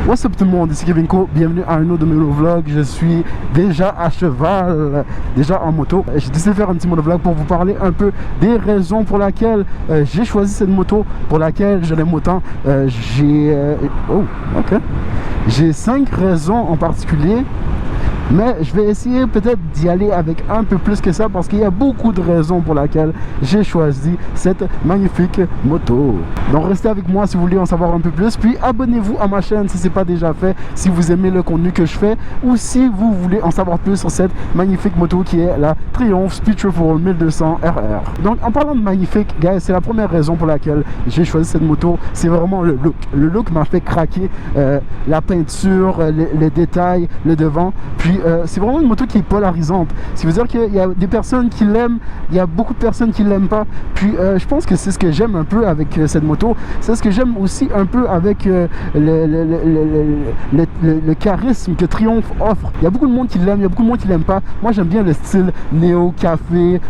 What's up tout le monde, ici Kevinko, bienvenue à un autre de mes vlogs. Je suis déjà à cheval, déjà en moto. J'ai décidé de faire un petit motovlog pour vous parler un peu des raisons pour lesquelles j'ai choisi cette moto, pour laquelle je l'aime autant. J'ai 5 raisons en particulier. Mais je vais essayer peut-être d'y aller avec un peu plus que ça parce qu'il y a beaucoup de raisons pour lesquelles j'ai choisi cette magnifique moto. Donc restez avec moi si vous voulez en savoir un peu plus. Puis abonnez-vous à ma chaîne si ce n'est pas déjà fait, si vous aimez le contenu que je fais ou si vous voulez en savoir plus sur cette magnifique moto qui est la Triumph Speed Triple 1200 RR. Donc en parlant de magnifique, guys, c'est la première raison pour laquelle j'ai choisi cette moto. C'est vraiment le look. Le look m'a fait craquer, la peinture, les détails, le devant. Puis c'est vraiment une moto qui est polarisante. Ce qui veut dire qu'il y a des personnes qui l'aiment, il y a beaucoup de personnes qui l'aiment pas. Puis je pense que c'est ce que j'aime un peu avec cette moto. C'est ce que j'aime aussi un peu avec le charisme que Triumph offre. Il y a beaucoup de monde qui l'aime, il y a beaucoup de monde qui l'aime pas. Moi j'aime bien le style néo-café,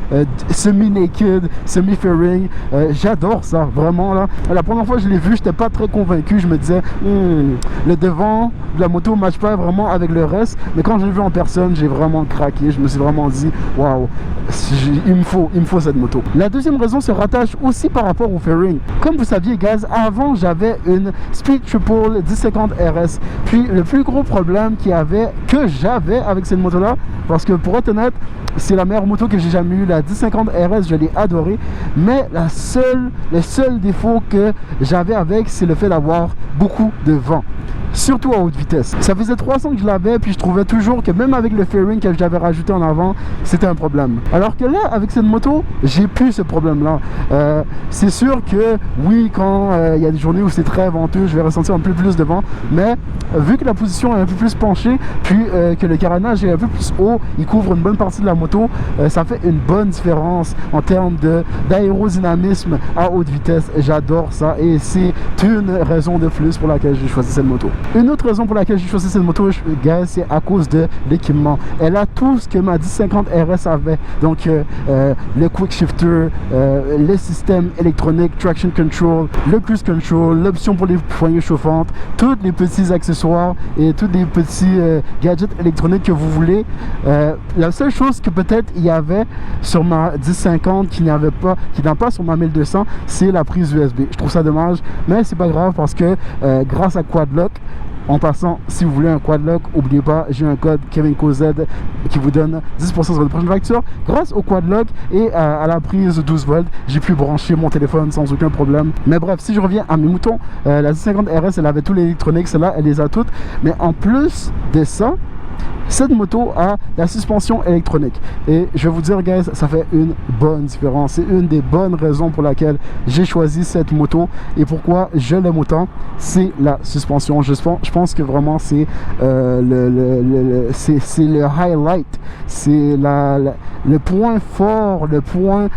semi-naked, semi-fairing. J'adore ça, vraiment là. La première fois que je l'ai vu, j'étais pas très convaincu. Je me disais, le devant de la moto ne matche pas vraiment avec le reste. Mais quand je l'ai vu en personne, j'ai vraiment craqué. Je me suis vraiment dit, waouh, il me faut cette moto. La deuxième raison se rattache aussi par rapport au fairing. Comme vous saviez, guys, avant j'avais une Speed Triple 1050 RS. Puis le plus gros problème que j'avais avec cette moto là, parce que pour être honnête, c'est la meilleure moto que j'ai jamais eue. La 1050 RS, je l'ai adorée. Mais le seul défaut que j'avais avec, c'est le fait d'avoir beaucoup de vent. Surtout à haute vitesse. Ça faisait 3 ans que je l'avais, puis je trouvais toujours que même avec le fairing que j'avais rajouté en avant, c'était un problème. Alors que là, avec cette moto, j'ai plus ce problème-là. C'est sûr que oui, quand il y a des journées où c'est très venteux, je vais ressentir un peu plus de vent, mais vu que la position est un peu plus penchée, puis que le carénage est un peu plus haut, il couvre une bonne partie de la moto, ça fait une bonne différence en termes d'aérodynamisme à haute vitesse. J'adore ça et c'est une raison de plus pour laquelle j'ai choisi cette moto. Une autre raison pour laquelle j'ai choisi cette moto, guys, c'est à cause de l'équipement. Elle a tout ce que ma 1050 RS avait. Donc, le quick shifter, le système électronique, traction control, le cruise control, l'option pour les poignées chauffantes, tous les petits accessoires et tous les petits gadgets électroniques que vous voulez. La seule chose que peut-être il y avait sur ma 1050 qui n'a pas sur ma 1200, c'est la prise USB. Je trouve ça dommage, mais c'est pas grave parce que grâce à Quadlock, en passant, si vous voulez un Quadlock, n'oubliez pas, j'ai un code KevinkoZ qui vous donne 10% sur votre prochaine facture. Grâce au Quadlock et à la prise 12 volts, j'ai pu brancher mon téléphone sans aucun problème. Mais bref, si je reviens à mes moutons, la 1050 RS, elle avait tous les électroniques, celle-là, elle les a toutes. Mais en plus de ça, cette moto a la suspension électronique et je vais vous dire, guys, ça fait une bonne différence. C'est une des bonnes raisons pour laquelle j'ai choisi cette moto et pourquoi je l'aime autant, c'est la suspension. Je pense que vraiment c'est c'est le highlight, c'est le point fort, le point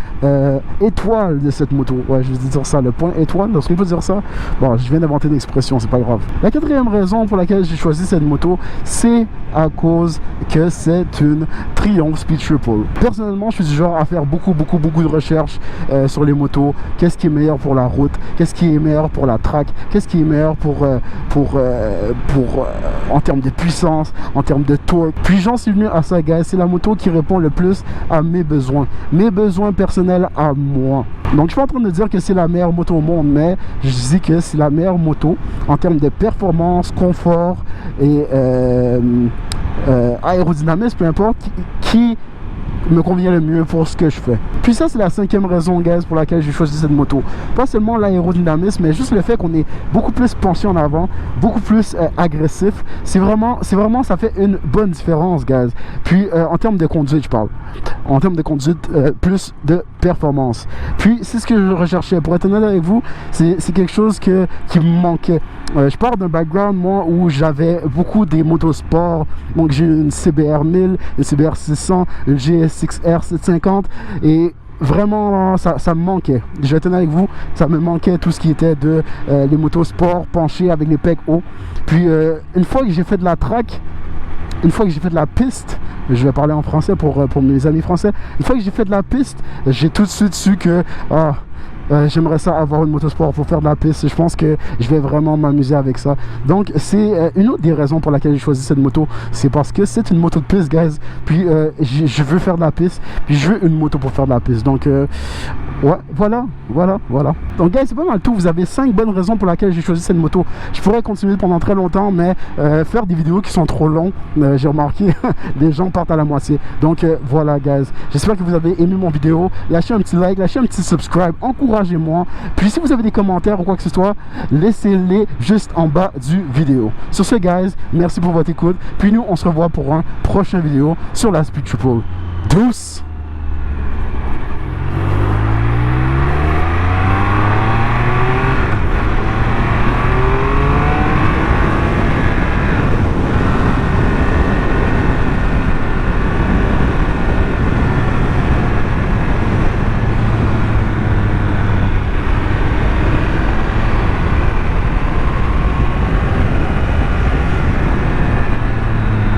étoile de cette moto. Ouais, je vais dire ça, le point étoile, est-ce qu'on peut dire ça? Bon, je viens d'inventer une expression, c'est pas grave. La quatrième raison pour laquelle j'ai choisi cette moto, c'est à cause que c'est une Triumph Speed Triple. Personnellement, je suis du genre à faire beaucoup de recherches sur les motos. Qu'est-ce qui est meilleur pour la route? Qu'est-ce qui est meilleur pour la track? Qu'est-ce qui est meilleur en termes de puissance, en termes de torque? Puis j'en suis venu à ça, guys. C'est la moto qui répond le plus à mes besoins personnels à moi. Donc je suis pas en train de dire que c'est la meilleure moto au monde, mais je dis que c'est la meilleure moto en termes de performance, confort et aérodynamisme, peu importe, qui me convient le mieux pour ce que je fais. Puis ça, c'est la 5e raison, guys, pour laquelle j'ai choisi cette moto. Pas seulement l'aérodynamisme, mais juste le fait qu'on est beaucoup plus penché en avant, beaucoup plus agressif. C'est vraiment, ça fait une bonne différence, guys. Puis en termes de conduite, je parle. En termes de conduite, plus de performance. Puis c'est ce que je recherchais. Pour être honnête avec vous, c'est quelque chose qui me manquait. Je pars d'un background, moi, où j'avais beaucoup des motosports. Donc j'ai une CBR 1000, une CBR 600, une GSX-R 750 et vraiment ça me manquait. Je vais être honnête avec vous, ça me manquait tout ce qui était de les motosports penchés avec les pecs hauts. Puis une fois que j'ai fait de la track, une fois que j'ai fait de la piste, je vais parler en français pour mes amis français, une fois que j'ai fait de la piste, j'ai tout de suite su que j'aimerais ça avoir une moto sport pour faire de la piste. Je pense que je vais vraiment m'amuser avec ça. Donc c'est une autre des raisons pour laquelle j'ai choisi cette moto, c'est parce que c'est une moto de piste, guys. Puis je veux faire de la piste, puis je veux une moto pour faire de la piste. Donc ouais, voilà. Donc guys, c'est pas mal tout. Vous avez 5 bonnes raisons pour lesquelles j'ai choisi cette moto. Je pourrais continuer pendant très longtemps, mais faire des vidéos qui sont trop longues, j'ai remarqué, les gens partent à la moitié. Donc voilà, guys, j'espère que vous avez aimé mon vidéo. Lâchez un petit like, lâchez un petit subscribe, encouragez-moi. Puis si vous avez des commentaires ou quoi que ce soit, laissez-les juste en bas du vidéo. Sur ce, guys, merci pour votre écoute. Puis nous, on se revoit pour un prochain vidéo sur la Speed Triple. Douce!